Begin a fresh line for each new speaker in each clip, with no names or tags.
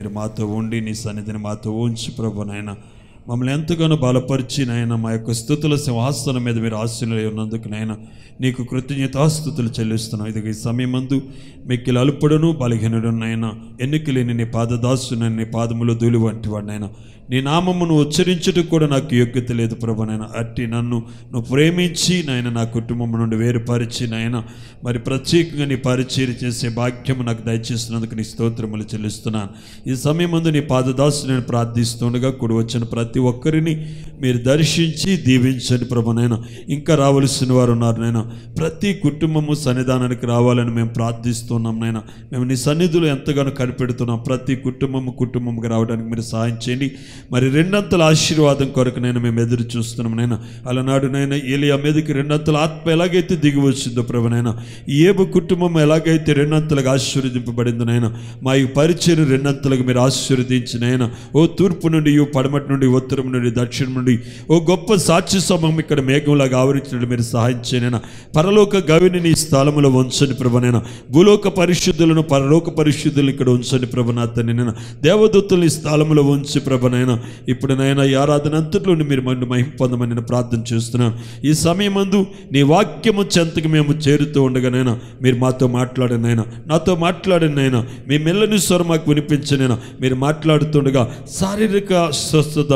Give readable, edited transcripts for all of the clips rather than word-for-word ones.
మీరు మాతో ఉండి నీ సన్నిధిని మాతో ఉంచి ప్రభు నాయన మమ్మల్ని ఎంతగానో బలపరిచి నాయన మా యొక్క స్తుతుల సింహాసనం మీద మీరు ఆశీనులై ఉన్నందుకు నాయన నీకు కృతజ్ఞతాస్తుతులు చెల్లిస్తున్నాం. ఇది ఈ సమయమందు మిక్కిలి అల్పుడును బలహీనుడు నాయన ఎన్నికలేని నీ పాదదాసునని నీ పాదములు ధూళి వంటి వాడు నాయన నీ నామమును ఉచ్చరించుటకు కూడా నాకు యోగ్యత లేదు ప్రభు నాయన. అట్టి నన్ను నువ్వు ప్రేమించి నాయన నా కుటుంబం నుండి వేరుపరిచి నాయన మరి ప్రత్యేకంగా నీ పరిచర్య చేసే భాగ్యము నాకు దయచేస్తున్నందుకు నీ స్తోత్రములు చెల్లిస్తున్నాను. ఈ సమయమందు నీ పాదదాసు నేను ప్రార్థిస్తుండగా కూడి వచ్చిన ప్రతి ఒక్కరిని మీరు దర్శించి దీవించండి ప్రభు నాయన. ఇంకా రావలసిన వారు ఉన్నారు నాయన, ప్రతి కుటుంబము సన్నిధానానికి రావాలని మేము ప్రార్థిస్తున్నాం నాయన. మేము నీ సన్నిధిలో ఎంతగానో కనిపెడుతున్నాం. ప్రతి కుటుంబముకి రావడానికి మీరు సహాయం చేయండి. మరి రెండంతల ఆశీర్వాదం కొరకు నేను మేము ఎదురు చూస్తున్నాం నైనా. అలనాడు నైనా ఏలియా మీదకి రెండంతల ఆత్మ ఎలాగైతే దిగి వచ్చిందో ప్రభు నైనా, ఏబు కుటుంబం ఎలాగైతే రెండంతలుగా ఆశీర్వదింపబడిందో నైనా, మా ఈ పరిచయం రెండంతలుగా మీరు ఆశీర్వదించినైనా ఓ తూర్పు నుండి పడమటి నుండి ఉత్తరం నుండి దక్షిణం నుండి ఓ గొప్ప సాక్షి సమూహం ఇక్కడ మేఘంలాగా ఆవరించినట్టు మీరు సహాయం చేయనైనా. పరలోక గవిని నీ స్థలములో ఉంచండి ప్రభునైనా. భూలోక పరిశుద్ధులను పరలోక పరిశుద్ధులు ఇక్కడ ఉంచండి ప్రభునాథని నైనా. దేవదూతుల్ని స్థలములో ఉంచి ప్రభునైనా ఇప్పుడు నైనా ఈ ఆరాధన అంతట్లోని మీరు మన్ను మహిమ పొందమని నేను ప్రార్థన చేస్తున్నాను. ఈ సమయమందు నీ వాక్యము చెంతకు మేము చేరుతూ ఉండగానైనా మీరు మాతో మాట్లాడినైనా, నాతో మాట్లాడినైనా, మీ మెల్లని స్వరం మాకు వినిపించనైనా, మీరు మాట్లాడుతుండగా శారీరక స్వస్థత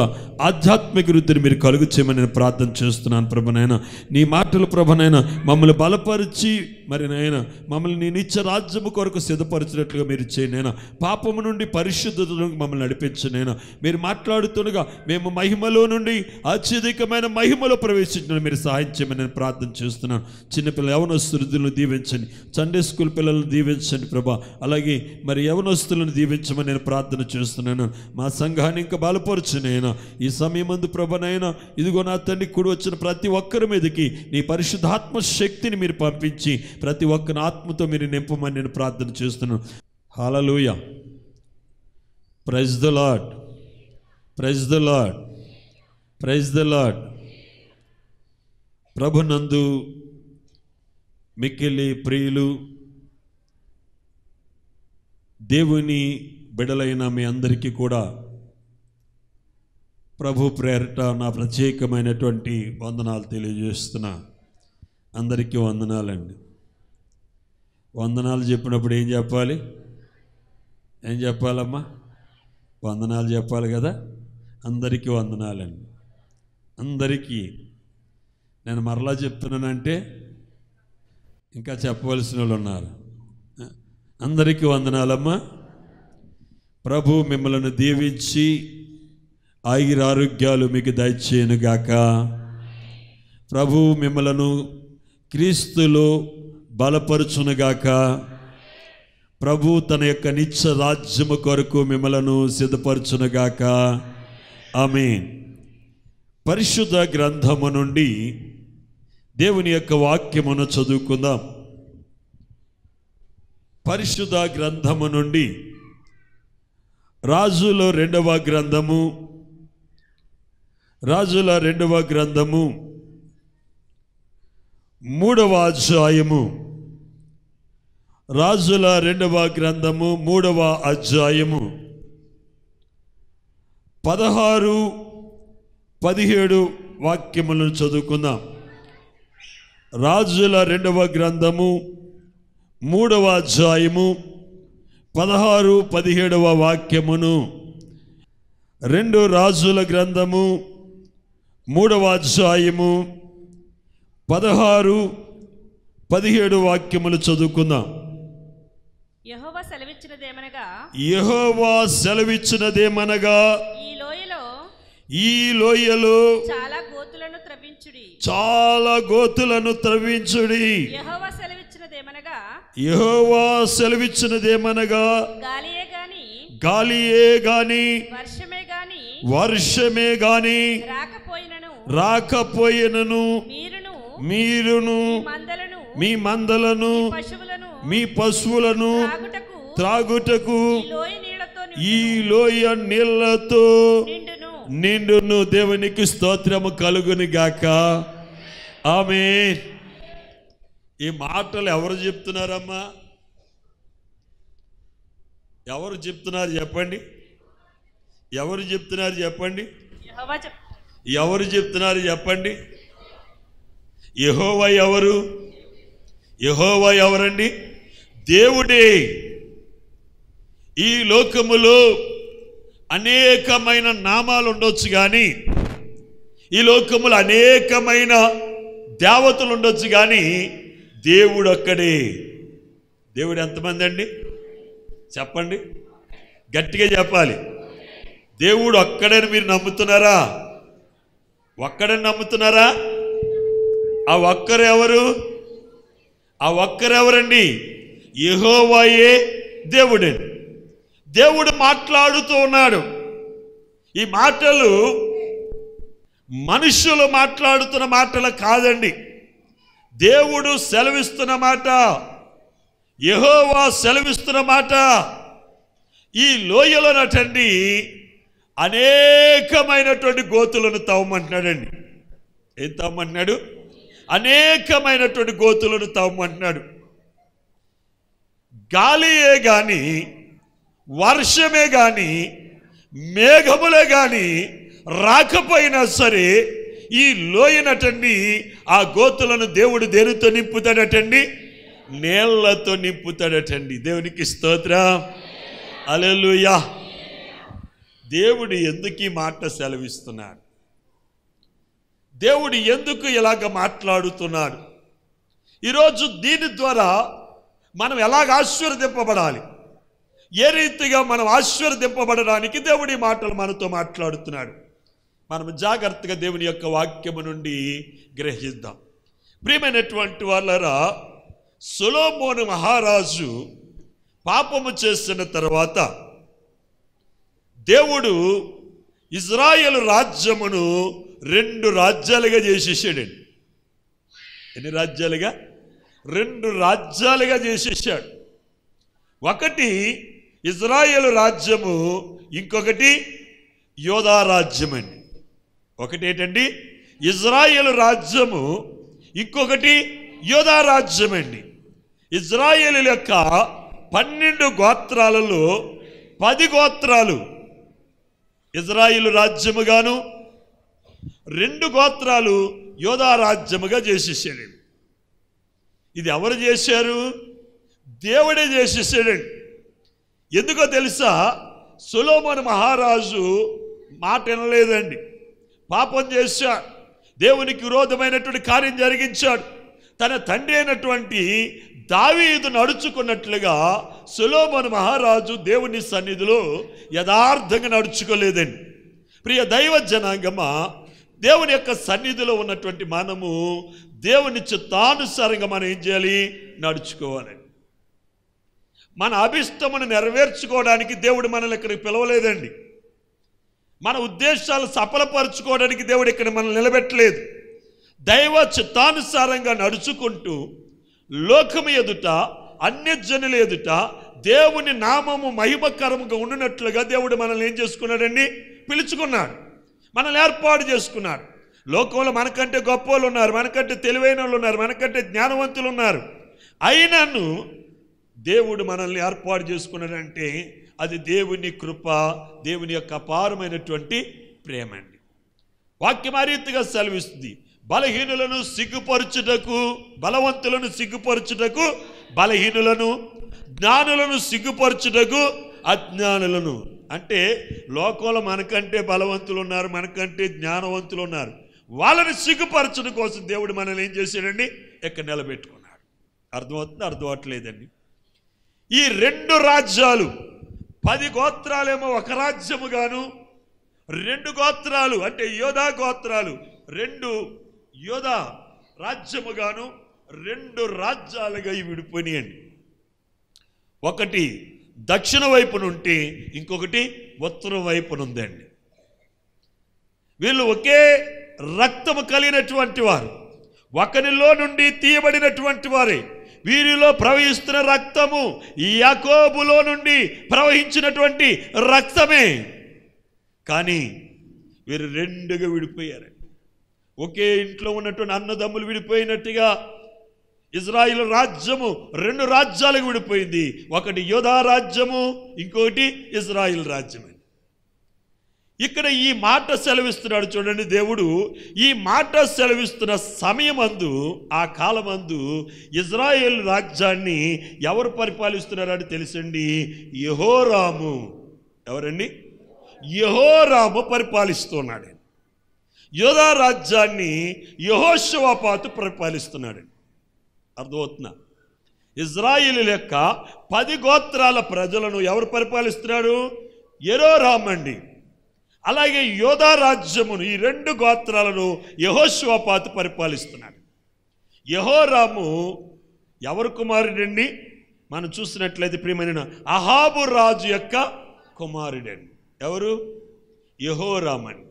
ఆధ్యాత్మిక వృద్ధిని మీరు కలుగు చేయమని నేను ప్రార్థన చేస్తున్నాను ప్రభునైనా. నీ మాటలు ప్రభునైనా మమ్మల్ని బలపరిచి మరి నాయన మమ్మల్ని నీ నిత్య రాజ్యము కొరకు సిద్ధపరిచినట్లుగా మీరు చేయనైనా. పాపము నుండి పరిశుద్ధతలోకి మమ్మల్ని నడిపించనైనా. మీరు మాట్లాడుతుండగా మేము మహిమలో నుండి అత్యధికమైన మహిమలో ప్రవేశించిన మీరు సహాయం చేయమని నేను ప్రార్థన చేస్తున్నాను. చిన్నపిల్లలు యవనస్తులను దీవించండి, సండే స్కూల్ పిల్లలను దీవించండి ప్రభా. అలాగే మరి యవనస్తులను దీవించమని నేను ప్రార్థన చేస్తున్నాను. మా సంఘాన్ని ఇంకా బలపరచునైనా. ఈ సమయమందు ప్రభునైనా ఇదిగో నా తండ్రి కూడి వచ్చిన ప్రతి ఒక్కరి మీదకి నీ పరిశుద్ధాత్మ శక్తిని మీరు పంపించి ప్రతి ఒక్కరి ఆత్మతో మీరు నింపమని నేను ప్రార్థన చేస్తున్నాను. Hallelujah. Praise the Lord, praise the Lord, praise the Lord. ప్రభునందు మిక్కిలి ప్రియులు దేవుని బిడలైన మీ అందరికీ కూడా ప్రభు ప్రేరట నా ప్రత్యేకమైనటువంటి వందనాలు తెలియజేస్తున్నా. అందరికీ వందనాలండి. వందనాలు చెప్పినప్పుడు ఏం చెప్పాలి? ఏం చెప్పాలమ్మా? వందనాలు చెప్పాలి కదా. అందరికీ వందనాలండి. అందరికీ. నేను మరలా చెప్తున్నానంటే ఇంకా చెప్పవలసిన వాళ్ళు ఉన్నారు. అందరికీ వందనాలమ్మా. ప్రభు మిమ్మల్ని దీవించి ఆయురారోగ్యాలు మీకు దయచేయనుగాక. ప్రభు మిమ్మలను క్రీస్తులో బలపరచునుగాక. ప్రభు తన యొక్క నిత్య రాజ్యము కొరకు మిమ్మలను సిద్ధపరచునుగాక. ఆమేన్. పరిశుద్ధ గ్రంథము నుండి దేవుని యొక్క వాక్యమును చదువుకుందాం. పరిశుద్ధ గ్రంథము నుండి రాజుల రెండవ గ్రంథము 3వ అధ్యాయము. రాజుల 2వ గ్రంథము 3వ అధ్యాయము 16, 17 వాక్యములను చదువుకుందాం. రాజుల 2వ గ్రంథము 3వ అధ్యాయము 16, 17 వాక్యమును. 2 రాజుల గ్రంథము 3వ అధ్యాయము 16, 17 వాక్యములు చదువుకుందాం.
యెహోవా
సెలవిచ్చినదేమనగా ఈ లోయలో చాలా గోతులను త్రవ్వించుడి. యెహోవా సెలవిచ్చినదేమనగా గాలియే గాని వర్షమే గాని రాకపోయినను మీరును మీ మందలను మీ పశువులను త్రాగుటకు ఈ లోయ నీళ్లతో నిండును. దేవునికి స్తోత్రము కలుగును గాక. ఆమేన్. ఈ మాటలు ఎవరు చెప్తున్నారమ్మా? ఎవరు చెప్తున్నారు చెప్పండి? ఎవరు చెప్తున్నారు చెప్పండి?
యెహోవా చెప్
ఎవరు చెప్తున్నారు చెప్పండి? యెహోవా ఎవరు? యెహోవా ఎవరండి? దేవుడే. ఈ లోకములో అనేకమైన నామాలు ఉండొచ్చు, కానీ ఈ లోకములో అనేకమైన దేవతలు ఉండొచ్చు, కానీ దేవుడు ఒక్కడే. దేవుడు ఎంతమంది అండి చెప్పండి, గట్టిగా చెప్పాలి. దేవుడు ఒక్కడని మీరు నమ్ముతున్నారా? ఒక్కడని నమ్ముతున్నారా? ఆ ఒక్కరెవరు? ఆ ఒక్కరెవరండి? యెహోవాయే దేవుడే. దేవుడు మాట్లాడుతూ ఉన్నాడు. ఈ మాటలు మనుషులు మాట్లాడుతున్న మాటలు కాదండి, దేవుడు సెలవిస్తున్న మాట, యెహోవా సెలవిస్తున్న మాట. ఈ లోయలో నటండి అనేకమైనటువంటి గోతులను తవ్వమంటున్నాడండి. ఏం తవ్వమంటున్నాడు? అనేకమైనటువంటి గోతులను తవ్వమంటున్నాడు. గాలియే గాని, వర్షమే గాని, మేఘములే గాని రాకపోయినా సరే ఈ లోయనటండి ఆ గోతులను దేవుడు దేనితో నింపుతాడటండి? నీళ్లతో నింపుతాడటండి. దేవునికి స్తోత్రం, హల్లెలూయా. దేవుడు ఎందుకు ఈ మాట సెలవిస్తున్నాడు? దేవుడు ఎందుకు ఇలాగ మాట్లాడుతున్నాడు? ఈరోజు దీని ద్వారా మనం ఎలాగ ఆశీర్వదింపబడాలి, ఏ రీతిగా మనం ఆశీర్వదింపబడడానికి దేవుడి మాటలు మనతో మాట్లాడుతున్నాడు. మనం జాగ్రత్తగా దేవుని యొక్క వాక్యము నుండి గ్రహిద్దాం. ప్రియమైనటువంటి వాళ్ళరా, సొలొమోను మహారాజు పాపము చేసిన తర్వాత దేవుడు ఇజ్రాయేలు రాజ్యమును 2 రాజ్యాలుగా చేసేసాడండి. ఎన్ని రాజ్యాలుగా? 2 రాజ్యాలుగా చేసేసాడు. ఒకటి ఇజ్రాయేలు రాజ్యము, ఇంకొకటి యోధా రాజ్యం అండి. ఒకటి ఏంటండి? ఇజ్రాయేలు రాజ్యము, ఇంకొకటి యోధా రాజ్యం అండి. ఇజ్రాయేలు యొక్క 12 గోత్రాలలో 10 గోత్రాలు ఇజ్రాయేలు రాజ్యముగాను, 2 గోత్రాలు యోధా రాజ్యముగా చేసేసాడు. ఇది ఎవరు చేశారు? దేవుడే చేసేసాడండి. ఎందుకో తెలుసా? సొలొమోను మహారాజు మాట వినలేదండి, పాపం చేశాడు, దేవునికి విరోధమైనటువంటి కార్యం జరిగించాడు. తన తండ్రి అయినటువంటి దావీదు నడుచుకున్నట్లుగా సొలొమోను మహారాజు దేవుని సన్నిధిలో యథార్థంగా నడుచుకోలేదండి. ప్రియ దైవ జనాంగమా, దేవుని యొక్క సన్నిధిలో ఉన్నటువంటి మనము దేవుని చిత్తానుసారంగా మనం ఏం చేయాలి? నడుచుకోవాలండి. మన అభిష్టమును నెరవేర్చుకోవడానికి దేవుడు మనల్ని ఇక్కడికి పిలవలేదండి. మన ఉద్దేశాలు సఫలపరచుకోవడానికి దేవుడు ఇక్కడ మనల్ని నిలబెట్టలేదు. దైవ చిత్తానుసారంగా నడుచుకుంటూ లోకము ఎదుట, అన్యజనుల ఎదుట దేవుని నామము మహిమకరముగా ఉండినట్లుగా దేవుడు మనల్ని ఏం చేసుకున్నాడండి? పిలుచుకున్నాడు, మనల్ని ఏర్పాటు చేసుకున్నాడు. లోకంలో మనకంటే గొప్ప వాళ్ళు ఉన్నారు, మనకంటే తెలివైన వాళ్ళు ఉన్నారు, మనకంటే జ్ఞానవంతులు ఉన్నారు. అయినను దేవుడు మనల్ని ఏర్పాటు చేసుకున్నాడంటే అది దేవుని కృప, దేవుని యొక్క అపారమైనటువంటి ప్రేమ అండి. వాక్యం ఆ రీతిగా సెలవిస్తుంది. బలహీనులను సిగ్గుపరచుటకు బలవంతులను సిగ్గుపరచుటకు బలహీనులను, జ్ఞానులను సిగ్గుపరచుటకు అజ్ఞానులను. అంటే లోకంలో మనకంటే బలవంతులు ఉన్నారు, మనకంటే జ్ఞానవంతులు ఉన్నారు. వాళ్ళని సిగ్గుపరచడం కోసం దేవుడు మనల్ని ఏం చేశాడండి? ఇక్కడ నిలబెట్టుకున్నాడు. అర్థమవుతుంది? అర్థం అవట్లేదండి. ఈ 2 రాజ్యాలు, 10 గోత్రాలేమో ఒక రాజ్యముగాను, 2 గోత్రాలు అంటే యోధా గోత్రాలు 2 యోధా రాజ్యముగాను 2 రాజ్యాలుగా విడిపోయినాయండి. ఒకటి దక్షిణ వైపునుంటే ఇంకొకటి ఉత్తరం వైపునుందండి. వీళ్ళు ఒకే రక్తము కలిగినటువంటి వారు, ఒకరిలో నుండి తీయబడినటువంటి వారే. వీరిలో ప్రవహిస్తున్న రక్తము యాకోబులో నుండి ప్రవహించినటువంటి రక్తమే. కానీ వీరు 2గా విడిపోయారండి. ఒకే ఇంట్లో ఉన్నటువంటి అన్నదమ్ములు విడిపోయినట్టుగా ఇజ్రాయిల్ రాజ్యము 2 రాజ్యాలకు విడిపోయింది. ఒకటి యోధా రాజ్యము, ఇంకొకటి ఇజ్రాయిల్ రాజ్యం. ఇక్కడ ఈ మాట సెలవిస్తున్నాడు చూడండి. దేవుడు ఈ మాట సెలవిస్తున్న సమయమందు, ఆ కాలమందు ఇజ్రాయేల్ రాజ్యాన్ని ఎవరు పరిపాలిస్తున్నారని తెలుసండి? యెహోరాము. ఎవరండి? యెహోరాము పరిపాలిస్తున్నాడు. యోధా రాజ్యాన్ని యెహోషువపాతు పరిపాలిస్తున్నాడు. అర్థమవుతుందా? ఇజ్రాయేలు యొక్క 10 గోత్రాల ప్రజలను ఎవరు పరిపాలిస్తున్నాడు? యెహోరాము అండి. అలాగే యోధా రాజ్యమును, ఈ 2 గోత్రాలను యెహోషువపాతు పరిపాలిస్తున్నాడు. యెహోరాము ఎవరు కుమారుడండి? మనం చూసినట్లయితే ప్రియమైన అహాబు రాజు యొక్క కుమారుడండి. ఎవరు? యెహోరాము అండి.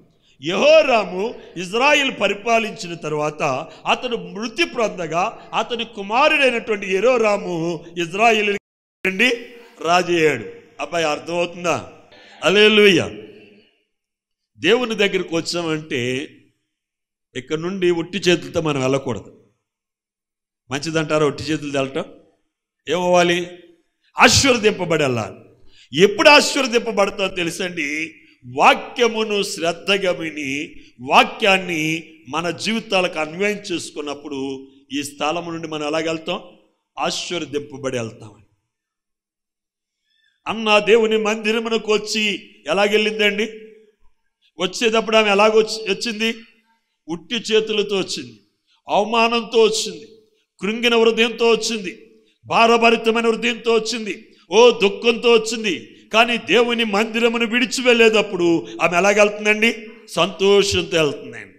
యెహోరాము ఇజ్రాయిల్ పరిపాలించిన తరువాత అతడు మృతి పొందగా అతని కుమారుడైనటువంటి యెహోరాము ఇజ్రాయిల్ రాజు అయ్యాడు. అబ్బాయి అర్థమవుతుందా? హల్లెలూయా. దేవుని దగ్గరికి వచ్చామంటే ఇక్కడ నుండి ఒట్టి చేతులతో మనం వెళ్ళకూడదు. మంచిదంటారా ఒట్టి చేతులతో వెళ్ళటం? ఏమవ్వాలి? ఆశీర్వదింపబడి వెళ్ళాలి. ఎప్పుడు ఆశీర్వదింపబడతామో తెలుసండి? వాక్యమును శ్రద్ధగా విని వాక్యాన్ని మన జీవితాలకు అన్వయం చేసుకున్నప్పుడు ఈ స్థలం నుండి మనం ఎలాగెళ్తాం? ఆశీర్వదింపబడి వెళ్తాం. అన్న దేవుని మందిరమునకు వచ్చి ఎలాగెళ్ళిందండి? వచ్చేటప్పుడు ఆమె వచ్చింది? ఉట్టి చేతులతో వచ్చింది, అవమానంతో వచ్చింది, కృంగిన హృదయంతో వచ్చింది, భారభరితమైన హృదయంతో వచ్చింది, ఓ దుఃఖంతో వచ్చింది. కానీ దేవుని మందిరమును విడిచి వెళ్ళేటప్పుడు ఆమె ఎలాగెళ్తుందండి? సంతోషంతో వెళ్తుందండి.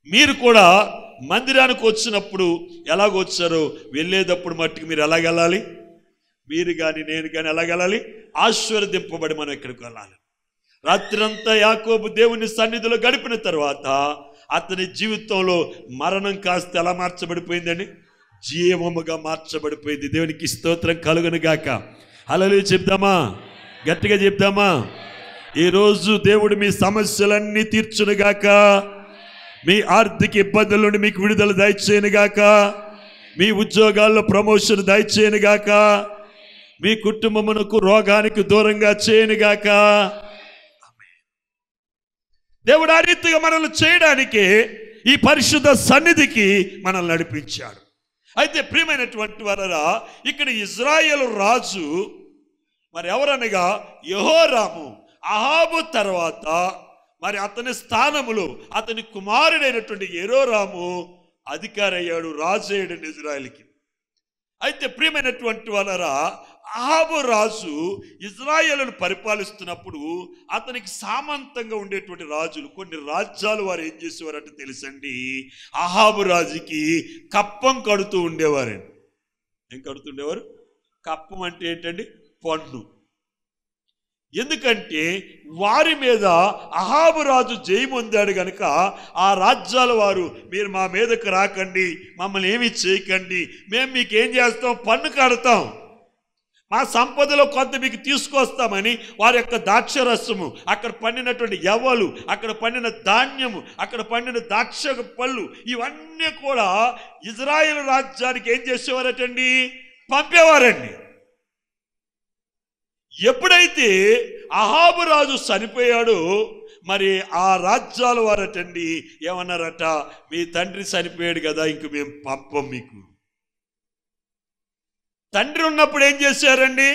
మీరు కూడా మందిరానికి వచ్చినప్పుడు ఎలాగొచ్చారో వెళ్ళేటప్పుడు మట్టుకు మీరు ఎలాగెళ్ళాలి? మీరు కానీ నేను కానీ ఎలాగెళ్ళాలి? ఆశీర్వదింపబడి మనం ఎక్కడికి వెళ్ళాలి. రాత్రంతా యాకోబు దేవుని సన్నిధిలో గడిపిన తర్వాత అతని జీవితంలో మరణం కాస్త ఎలా మార్చబడిపోయిందండి? జీవముగా మార్చబడిపోయింది. దేవునికి స్తోత్రం కలుగును గాక. హల్లెలూయా చెప్దామా? గట్టిగా చెప్దామా? ఈరోజు దేవుడు మీ సమస్యలన్నీ తీర్చునుగాక, మీ ఆర్థిక ఇబ్బందుల నుండి మీకు విడుదల దయచేయనుగాక, మీ ఉద్యోగాల్లో ప్రమోషన్ దయచేయనుగాక, మీ కుటుంబమునకు రోగానికి దూరంగా చేయనుగాక. దేవుడు ఆ రీతిగా మనల్ని చేయడానికి ఈ పరిశుద్ధ సన్నిధికి మనల్ని నడిపించాడు. అయితే ప్రియమైనటువంటి వారరా, ఇక్కడ ఇజ్రాయేలు రాజు మరి ఎవరనగా యెహోరాము. అహాబు తర్వాత మరి అతని స్థానములో అతని కుమారుడైనటువంటి యెహోరాము అధికారి అయ్యాడు, రాజు అయ్యాడు ఇజ్రాయేల్కి. అయితే ప్రియమైనటువంటి వారరా, అహాబు రాజు ఇజ్రాయేలును పరిపాలిస్తున్నప్పుడు అతనికి సామంతంగా ఉండేటువంటి రాజులు, కొన్ని రాజ్యాలు వారు ఏం చేసేవారంటే తెలుసండి? అహాబు రాజుకి కప్పం కడుతూ ఉండేవారండి. ఏం కడుతుండేవారు? కప్పం అంటే ఏంటండి? పన్ను. ఎందుకంటే వారి మీద అహాబు రాజు జయం పొందాడు గనుక ఆ రాజ్యాల వారు, మీరు మా మీదకు రాకండి, మమ్మల్ని ఏమి చేయకండి, మేము మీకు ఏం చేస్తాం? పన్ను కడతాం, మా సంపదలో కొంత మీకు తీసుకొస్తామని వారి యొక్క ద్రాక్షరసము, అక్కడ పండినటువంటి యవ్వలు, అక్కడ పండిన ధాన్యము, అక్కడ పండిన ద్రాక్ష పళ్ళు, ఇవన్నీ కూడా ఇజ్రాయేలు రాజ్యానికి ఏం చేసేవారటండి? పంపేవారండి. ఎప్పుడైతే అహాబు రాజు చనిపోయాడో మరి ఆ రాజ్యాల వారటండి ఏమన్నారట? మీ తండ్రి చనిపోయాడు కదా, ఇంక మేము పంపం మీకు. తండ్రి ఉన్నప్పుడు ఏం చేశారండి?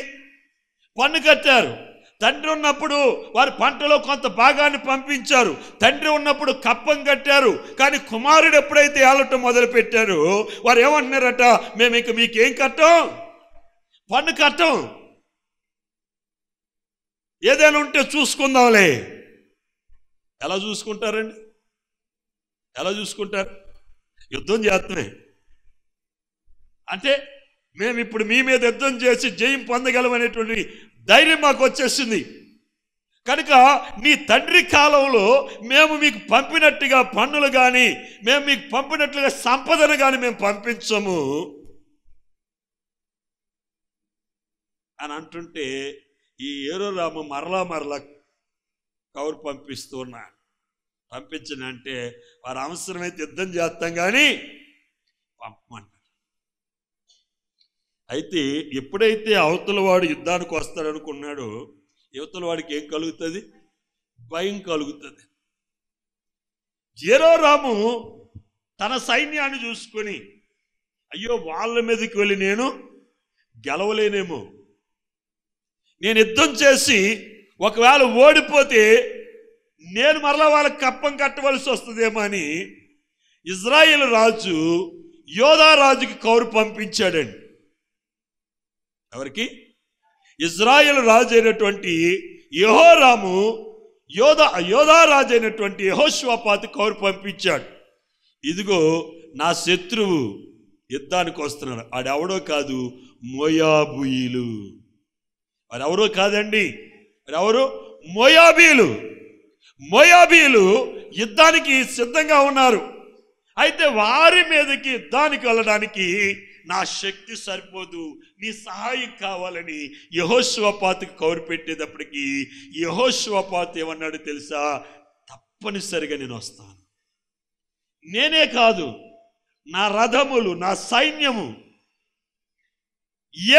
పన్ను కట్టారు. తండ్రి ఉన్నప్పుడు వారి పంటలో కొంత భాగాన్ని పంపించారు. తండ్రి ఉన్నప్పుడు కప్పం కట్టారు. కానీ కుమారుడు ఎప్పుడైతే ఏలటం మొదలు పెట్టారో వారు ఏమంటున్నారట? మేము ఇంక మీకేం కట్టం? పన్ను కట్టం, ఏదైనా ఉంటే చూసుకుందాంలే. ఎలా చూసుకుంటారండి? ఎలా చూసుకుంటారు? యుద్ధం చేస్తామే అంటే మేము ఇప్పుడు మీ మీద యుద్ధం చేసి జయం పొందగలమనేటువంటి ధైర్యం మాకు వచ్చేసింది కనుక నీ తండ్రి కాలంలో మేము మీకు పంపినట్టుగా పన్నులు కానీ, మేము మీకు పంపినట్లుగా సంపదను కానీ మేము పంపించము అని అంటుంటే ఈ యెహోరాము మరలా కౌరు పంపిస్తూ ఉన్నాడు. పంపించనంటే వారు అవసరమైతే యుద్ధం చేస్తాం కానీ పంపమంటారు. అయితే ఎప్పుడైతే అవతల వాడు యుద్ధానికి వస్తాడనుకున్నాడో యువతల వాడికి ఏం కలుగుతుంది? భయం కలుగుతుంది. యెరోరాము తన సైన్యాన్ని చూసుకొని, అయ్యో వాళ్ళ మీదకి వెళ్ళి నేను గెలవలేనేమో, నేను యుద్ధం చేసి ఒకవేళ ఓడిపోతే నేను మరలా వాళ్ళకి కప్పం కట్టవలసి వస్తుందేమో అని ఇజ్రాయేల్ రాజు యోధా రాజుకి కౌరు పంపించాడండి. ఎవరికి? ఇజ్రాయేల్ రాజు అయినటువంటి యెహోరాము యోధా రాజు అయినటువంటి యెహోషువపాతు కౌరు పంపించాడు. ఇదిగో నా శత్రువు యుద్ధానికి వస్తున్నాడు, ఆడెవడో కాదు, మోయాబీయులు. వారెవరో కాదండి, వారెవరు? మోయాబీయులు యుద్ధానికి సిద్ధంగా ఉన్నారు. అయితే వారి మీదకి యుద్ధానికి వెళ్ళడానికి నా శక్తి సరిపోదు, నీ సహాయం కావాలని యెహోషువపాతుకి కౌరు పెట్టేటప్పటికి యెహోషువపాతు ఏమన్నాడు తెలుసా? తప్పనిసరిగా నేను వస్తాను, నేనే కాదు, నా రథములు, నా సైన్యము,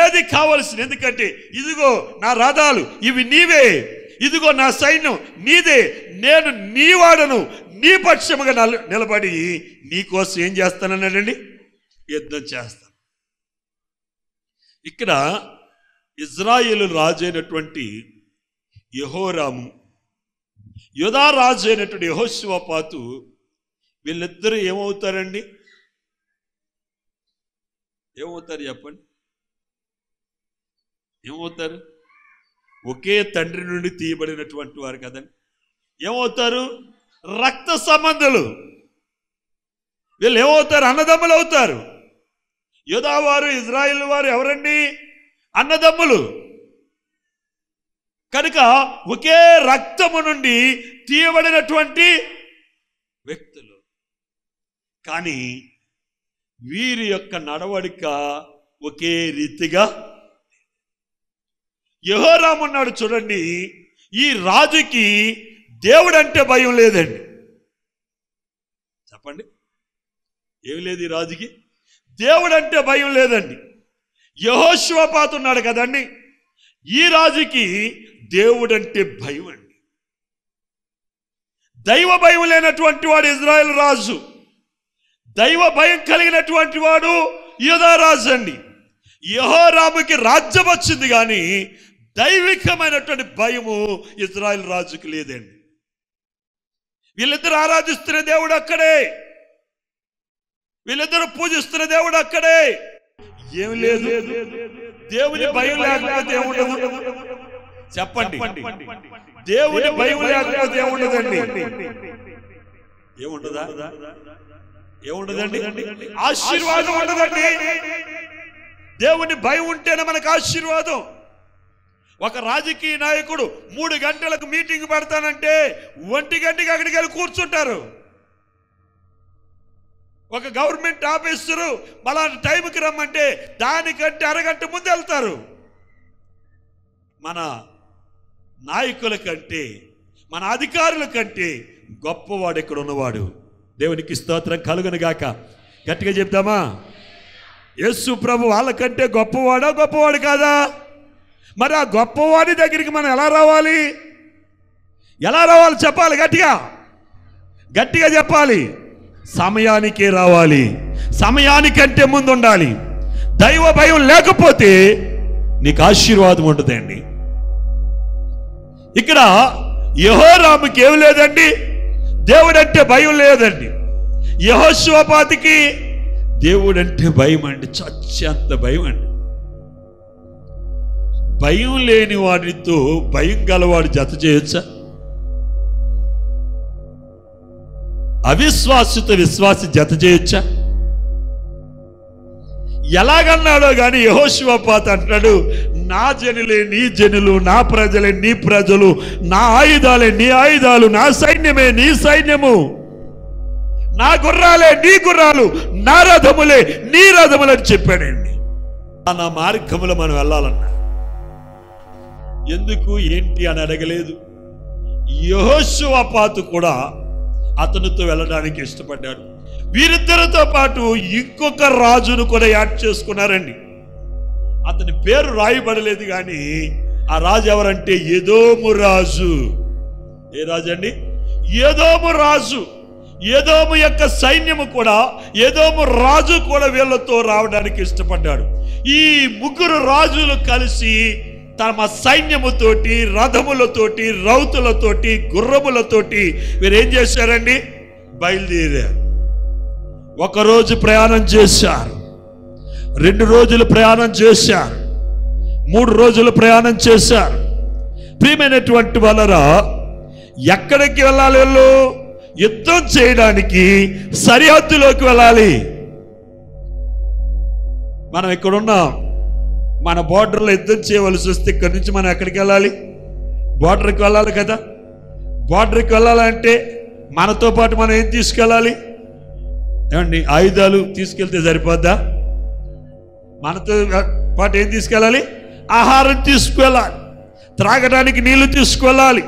ఏది కావలసిన, ఎందుకంటే ఇదిగో నా రథాలు ఇవి నీవే, ఇదిగో నా సైన్యం నీదే, నేను నీ వాడను, నీ పక్షముగా నిలబడి నీకోసం ఏం చేస్తానన్నాడండి? యుద్ధం చేస్తాను. ఇక్కడ ఇజ్రాయేలు రాజు అయినటువంటి యెహోరాము, యోధా రాజు అయినటువంటి యెహోషువపాతు, వీళ్ళిద్దరూ ఏమవుతారండి? ఏమవుతారు చెప్పండి? ఏమవుతారు? ఒకే తండ్రి నుండి తీయబడినటువంటి వారు కదండి. ఏమవుతారు? రక్త సంబంధులు. వీళ్ళు ఏమవుతారు? అన్నదమ్ములు అవుతారు. యోధా వారు, ఇజ్రాయేల్ వారు ఎవరండి? అన్నదమ్ములు. కనుక ఒకే రక్తము నుండి తీయబడినటువంటి వ్యక్తులు. కానీ వీరి యొక్క నడవడిక ఒకే రీతిగా. యెహోరాము ఉన్నాడు చూడండి, ఈ రాజుకి దేవుడు అంటే భయం లేదండి. చెప్పండి, ఏమి లేదు ఈ రాజుకి? దేవుడు అంటే భయం లేదండి. యెహోషువపాతు ఉన్నాడు కదండి, ఈ రాజుకి దేవుడు అంటే భయం అండి. దైవ భయం లేనటువంటి వాడు ఇజ్రాయేల్ రాజు, దైవ భయం కలిగినటువంటి వాడు యోధా రాజు అండి. యెహోరాముకి రాజ్యం వచ్చింది కానీ దైవికమైనటువంటి భయము ఇజ్రాయేల్ రాజుకి లేదండి. వీళ్ళిద్దరు ఆరాధిస్తున్న దేవుడు అక్కడే, వీళ్ళిద్దరు పూజిస్తున్న దేవుడు అక్కడే. ఏమి లేదు, దేవుని భయం లేకపోతే ఏముండదు? చెప్పండి, దేవుని భయం లేకపోతే ఏముండదండి? ఏముండదా? ఏముండదండి? ఆశీర్వాదం ఉండదండి. దేవుని భయం ఉంటేనే మనకు ఆశీర్వాదం. ఒక రాజకీయ నాయకుడు 3 గంటలకు మీటింగ్ పెడతానంటే 1 గంటకి అక్కడికి వెళ్ళి కూర్చుంటారు. ఒక గవర్నమెంట్ ఆఫీసరు మళ్ళీ టైంకి రమ్మంటే దానికంటే అరగంట ముందు వెళ్తారు. మన నాయకుల కంటే, మన అధికారుల కంటే గొప్పవాడు ఇక్కడ ఉన్నవాడు. దేవునికి స్తోత్రం కలుగును గాక. గట్టిగా చెప్తామా? యేసు ప్రభు వాళ్ళకంటే గొప్పవాడా? గొప్పవాడు కాదా? మరి ఆ గొప్పవాడి దగ్గరికి మనం ఎలా రావాలి? ఎలా రావాలి చెప్పాలి, గట్టిగా గట్టిగా చెప్పాలి. సమయానికే రావాలి, సమయానికంటే ముందు ఉండాలి. దైవ భయం లేకపోతే నీకు ఆశీర్వాదం ఉంటుందండి. ఇక్కడ యెహోరాముకి ఏమి లేదండి? దేవుడంటే భయం లేదండి. యెహోషువపాతుకి దేవుడంటే భయం అండి, చచ్చేంత భయం అండి. భయం లేని వాడితో భయం గలవాడు జత చేయొచ్చా? అవిశ్వాసితో విశ్వాసి జత చేయొచ్చా? ఎలాగన్నాడో కానీ యెహోషువపాతు అంటున్నాడు, నా జనులే నీ జనులు, నా ప్రజలే నీ ప్రజలు, నా ఆయుధాలే నీ ఆయుధాలు, నా సైన్యమే నీ సైన్యము, నా గుర్రాలే నీ గుర్రాలు, నా రథములే నీ రథములు అని చెప్పాడండి. నా మార్గములో మనం వెళ్ళాలన్నా ఎందుకు ఏంటి అని అడగలేదు. యెహోషువపాతు కూడా అతనితో వెళ్ళడానికి ఇష్టపడ్డాడు. వీరిద్దరితో పాటు ఇంకొక రాజును కూడా యాడ్ చేసుకున్నారండి. అతని పేరు రాయబడలేదు కానీ ఆ రాజు ఎవరంటే ఎదోము రాజు. ఏ రాజు అండి? ఏదోము రాజు. ఏదోము యొక్క సైన్యము కూడా, ఏదోము రాజు కూడా వీళ్ళతో రావడానికి ఇష్టపడ్డాడు. ఈ ముగ్గురు రాజులు కలిసి తమ సైన్యముతోటి, రథములతోటి, రౌతులతోటి, గుర్రములతోటి వీరేం చేశారండి? బయలుదేరారు. ఒకరోజు ప్రయాణం చేశారు, 2 రోజులు ప్రయాణం చేశారు, 3 రోజులు ప్రయాణం చేశారు. ప్రియమైనటువంటి వాళ్ళరా, ఎక్కడికి వెళ్ళాలి? వీళ్ళు యుద్ధం చేయడానికి సరిహద్దులోకి వెళ్ళాలి. మనం ఇక్కడున్నాం, మన బోర్డర్లో యుద్ధం చేయవలసి వస్తే ఇక్కడి నుంచి మనం ఎక్కడికి వెళ్ళాలి? బోర్డర్కి వెళ్ళాలి కదా. బోర్డర్కి వెళ్ళాలంటే మనతో పాటు మనం ఏం తీసుకెళ్ళాలి? ఏమండి, ఆయుధాలు తీసుకెళ్తే సరిపోద్దా? మనతో పాటు ఏం తీసుకెళ్ళాలి? ఆహారం తీసుకువెళ్ళాలి, త్రాగడానికి నీళ్లు తీసుకువెళ్ళాలి,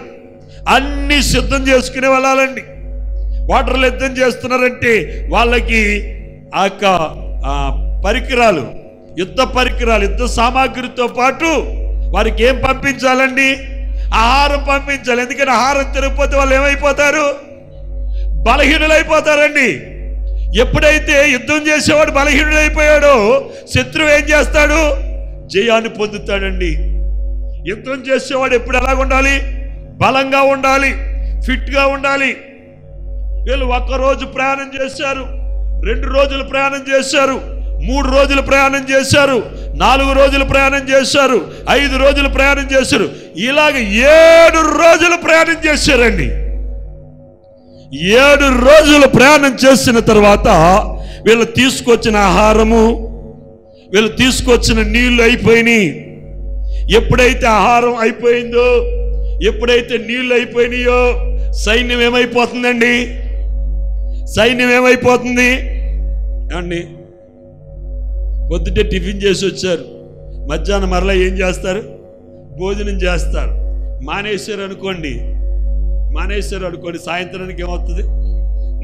అన్నీ సిద్ధం చేసుకుని వెళ్ళాలండి. బోర్డర్లో యుద్ధం చేస్తున్నారంటే వాళ్ళకి ఆ యొక్క పరికరాలు, యుద్ధ పరికరాలు, యుద్ధ సామాగ్రితో పాటు వారికి ఏం పంపించాలండి? ఆహారం పంపించాలి. ఎందుకంటే ఆహారం తినకపోతే వాళ్ళు ఏమైపోతారు? బలహీనులైపోతారండి. ఎప్పుడైతే యుద్ధం చేసేవాడు బలహీనుడైపోయాడో శత్రువు ఏం చేస్తాడు? జయాన్ని పొందుతాడండి. యుద్ధం చేసేవాడు ఎప్పుడు ఎలాగ ఉండాలి? బలంగా ఉండాలి, ఫిట్గా ఉండాలి. వీళ్ళు 1 రోజు ప్రయాణం చేశారు, 2 రోజులు ప్రయాణం చేశారు, 3 రోజులు ప్రయాణం చేశారు, 4 రోజులు ప్రయాణం చేశారు, 5 రోజులు ప్రయాణం చేశారు. ఇలాగ 7 రోజులు ప్రయాణం చేశారండి. 7 రోజులు ప్రయాణం చేసిన తర్వాత వీళ్ళు తీసుకొచ్చిన ఆహారము, వీళ్ళు తీసుకొచ్చిన నీళ్లు అయిపోయినాయి. ఎప్పుడైతే ఆహారం అయిపోయిందో, ఎప్పుడైతే నీళ్లు అయిపోయినాయో సైన్యం ఏమైపోతుందండి? సైన్యం ఏమైపోతుంది అండి? పొద్దుటే టిఫిన్ చేసి వచ్చారు, మధ్యాహ్నం మరలా ఏం చేస్తారు? భోజనం చేస్తారు. మానేశారు అనుకోండి, సాయంత్రానికి ఏమవుతుంది?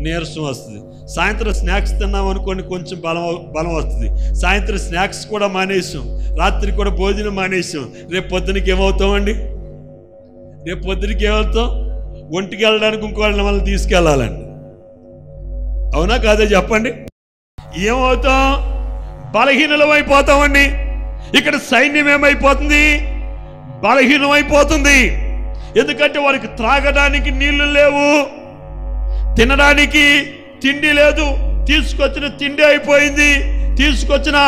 నీరసం వస్తుంది. సాయంత్రం స్నాక్స్ తిన్నాం అనుకోండి, కొంచెం బలం వస్తుంది. సాయంత్రం స్నాక్స్ కూడా మానేసాం, రాత్రి కూడా భోజనం మానేసాం. రేపు పొద్దునకి ఏమవుతామండి? రేపు పొద్దునకి ఏమవుతాం? ఒంటికి వెళ్ళడానికి ఇంకోళ్ళని మనం తీసుకెళ్ళాలండి. అవునా కాదా చెప్పండి? ఏమవుతాం? బలహీనమైపోతామండి. ఇక్కడ సైన్యం ఏమైపోతుంది? బలహీనమైపోతుంది. ఎందుకంటే వారికి త్రాగడానికి నీళ్లు లేవు, తినడానికి తిండి లేదు, తీసుకొచ్చిన తిండి అయిపోయింది, తీసుకొచ్చిన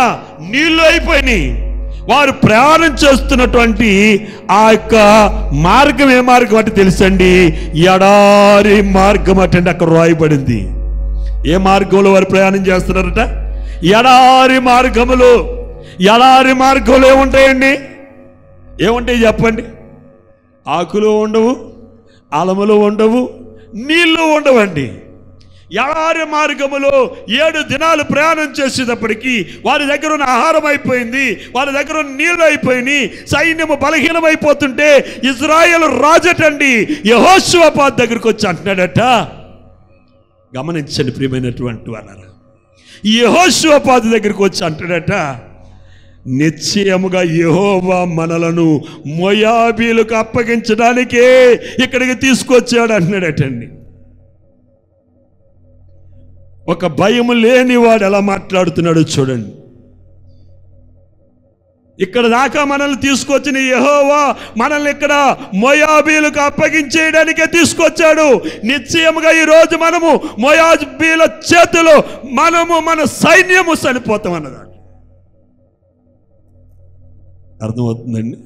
నీళ్లు అయిపోయినాయి. వారు ప్రయాణం చేస్తున్నటువంటి ఆ యొక్క మార్గం ఏ మార్గం అంటే తెలుసండి? ఎడారి మార్గం అంటే అక్కడ రాయబడింది. ఏ మార్గంలో వారు ప్రయాణం చేస్తున్నారట? ఎడారి మార్గములు. ఎడారి మార్గంలో ఏముంటాయండి? ఏముంటాయి చెప్పండి? ఆకులు ఉండవు, అలములు ఉండవు, నీళ్లు ఉండవండి. ఎడారి మార్గములో 7 దినాలు ప్రయాణం చేసేటప్పటికీ వారి దగ్గర ఉన్న ఆహారం అయిపోయింది, వారి దగ్గర ఉన్న నీళ్లు అయిపోయినాయి, సైన్యము బలహీనమైపోతుంటే ఇజ్రాయేలు రాజటండి యెహోషువపాతు దగ్గరికి వచ్చి అంటున్నాడట. గమనించండి ప్రియమైనటువంటి వారు, యెహోషువపాతు దగ్గరికి వచ్చి అంటాడట, నిశ్చయముగా యెహోవా మనలను మోయాబీలకు అప్పగించడానికే ఇక్కడికి తీసుకొచ్చాడు అంటున్నాడటండి. ఒక భయం లేనివాడు ఎలా మాట్లాడుతున్నాడు చూడండి. ఇక్కడ దాకా మనల్ని తీసుకొచ్చిన యెహోవా మనల్ని ఇక్కడ మోయాబీలకు అప్పగించేయడానికే తీసుకొచ్చాడు. నిశ్చయముగా ఈరోజు మనము మోయాబీల చేతిలో మన సైన్యము చనిపోతాం అన్నదాన్ని అర్థమవుతుందండి.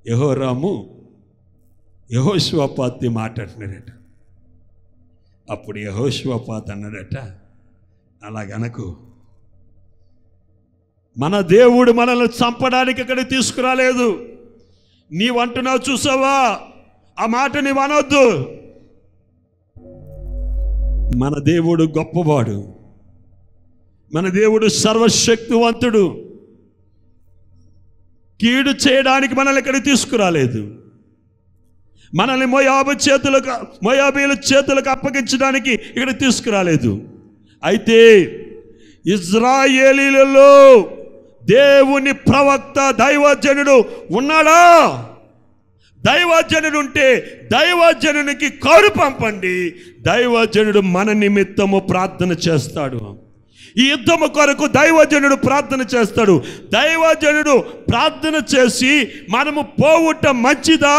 యెహోరాము యెహోషువపాతు మాట్లాడుతున్నాడట. అప్పుడు యెహోషువపాతు అన్నాడట, అలాగనకు, మన దేవుడు మనల్ని చంపడానికి ఇక్కడ తీసుకురాలేదు. నీవంటున్నావు చూసావా, ఆ మాట నీవు అనొద్దు. మన దేవుడు గొప్పవాడు, మన దేవుడు సర్వశక్తివంతుడు. కీడు చేయడానికి మనల్ని ఇక్కడ తీసుకురాలేదు. మనల్ని మోయాబీల చేతులకు అప్పగించడానికి ఇక్కడ తీసుకురాలేదు. అయితే ఇజ్రాయేలీలలో దేవుని ప్రవక్త దైవజనుడు ఉన్నాడా? దైవజనుడు ఉంటే దైవజనునికి కౌరు పంపండి, దైవజనుడు మన నిమిత్తము ప్రార్థన చేస్తాడు. ఈ యుద్ధము కొరకు దైవజనుడు ప్రార్థన చేస్తాడు. దైవజనుడు ప్రార్థన చేసి మనము పోవుట మంచిదా,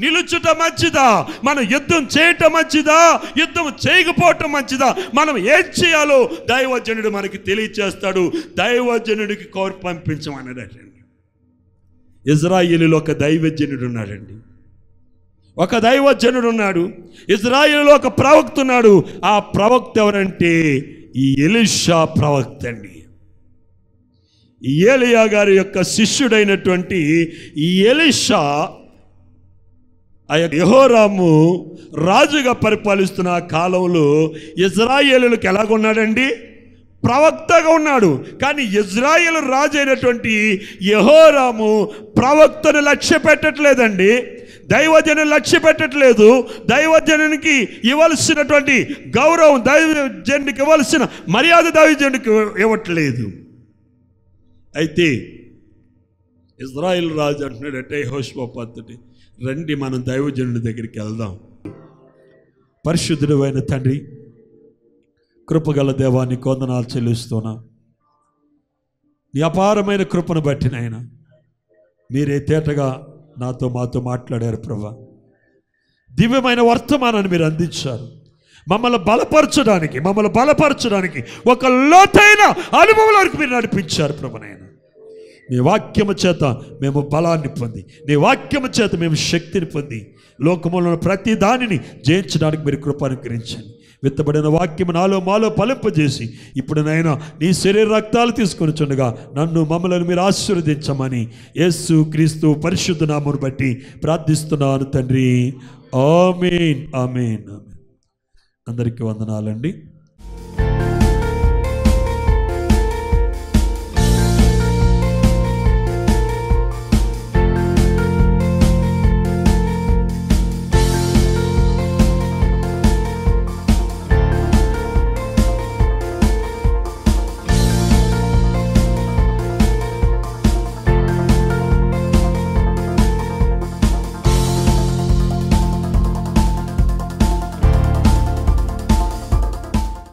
నిలుచుట మంచిదా, మనం యుద్ధం చేయటం మంచిదా, యుద్ధం చేయకపోవటం మంచిదా, మనం ఏం చేయాలో దైవజనుడు మనకి తెలియచేస్తాడు. దైవజనుడికి కౌరు పంపించమన్నాడండి. ఇజ్రాయేలులో ఒక దైవజనుడు ఉన్నాడండి, ఒక దైవజనుడు ఉన్నాడు. ఇజ్రాయేలులో ఒక ప్రవక్త ఉన్నాడు. ఆ ప్రవక్త ఎవరంటే ఈ ఎలీషా ప్రవక్త అండి. ఈ ఏలియా గారి యొక్క శిష్యుడైనటువంటి ఈ ఎలీషా ఆ యెహోరాము రాజుగా పరిపాలిస్తున్న ఆ కాలంలో ఇజ్రాయేలులకు ఎలాగున్నాడండి? ప్రవక్తగా ఉన్నాడు. కానీ ఇజ్రాయేలు రాజు అయినటువంటి యెహోరాము ప్రవక్తను లక్ష్య పెట్టట్లేదండి, దైవజనుని లక్ష్య పెట్టట్లేదు. దైవజనునికి ఇవ్వాల్సినటువంటి గౌరవం, దైవజనునికి ఇవ్వాల్సిన మర్యాద దైవజనునికి ఇవ్వట్లేదు. అయితే ఇజ్రాయేల్ రాజు అంటున్నాడంటే యెహోషాపాతుని, రండి మనం దైవజనుని దగ్గరికి వెళ్దాం. పరిశుద్ధుడు అయిన తండ్రి, కృపగల దేవాన్ని వందనాలు చెల్లిస్తున్నా. నీ అపారమైన కృపను బట్టి నాయనా మీరే తేటగా మాతో మాట్లాడారు ప్రభా. దివ్యమైన వర్తమానాన్ని మీరు అందించారు. మమ్మల్ని బలపరచడానికి ఒక లోతైన అనుభవం వరకు మీరు నడిపించారు ప్రభునైనా. నీ వాక్యము చేత మేము బలాన్ని పొంది, నీ వాక్యము చేత మేము శక్తిని పొంది లోకములో ప్రతి దానిని జయించడానికి మీరు కృప అనుగ్రహించండి. విత్తబడిన వాక్యము నాలో మాలో ఫలింపజేసి ఇప్పుడు నాయన నీ శరీర రక్తాలు తీసుకొని చుండగా నన్ను మమ్మల్ని మీరు ఆశీర్వదించమని యేసు క్రీస్తు పరిశుద్ధ నామమును బట్టి ప్రార్థిస్తున్నాను తండ్రి. ఆమేన్, ఆమేన్, ఆమేన్. అందరికీ వందనాలండి.